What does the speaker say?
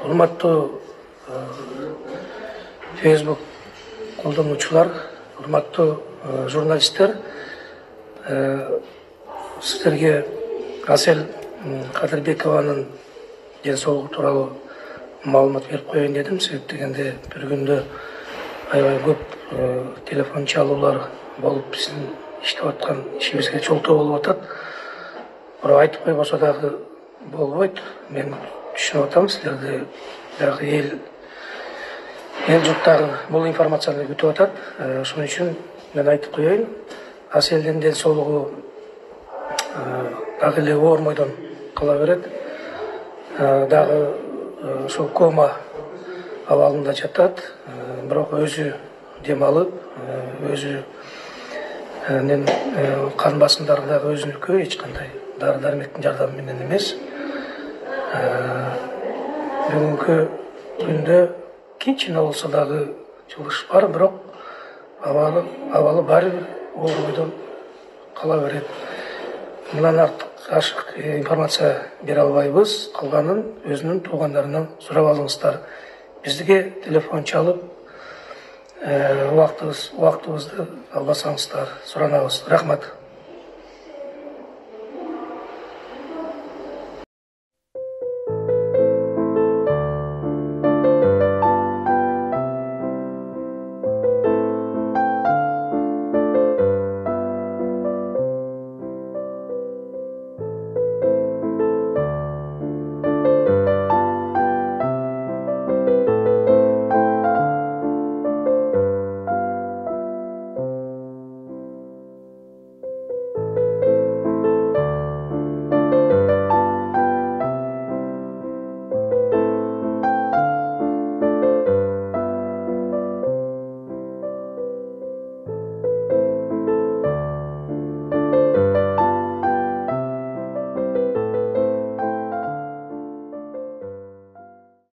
Урматтуу Facebook колдонуучулар, урматтуу журналисттер, сиздерге Асел Кадырбекованын ден соолугу тууралуу маалымат берип коеюн дедим. Себеп дегенде бир күндө аябай көп телефон чалуулар болуп, биздин иштеп аткан ишибизге чолтоо болуп атат. Бирок айтып койбосо дагы болбойт. Мен түшүнүп атам, силерди дагы эл журттагы бул информацияны күтүп атат. Ошон үчүн мен айтып коеюн, Аселдин ден соолугу дагы эле оормойдон кала берет. Дагы ошол кома абалында жатат. Бирок өзү дем алып, өзүнүн кан басымдары дагы өзүнүкү, эч кандай дары дармектин жардамы менен эмес. Бүгүнкү күндө кичине болсо дагы жылыш бар, бирок абалы баары бир оормойдон кала берет. Мындан ашык информация бере албайбыз. Калганын өзүнүн туугандарынан сурап алыңыздар. Бизге телефон чалып, убактыбызды албасаңыздар суранабыз. Рахмат.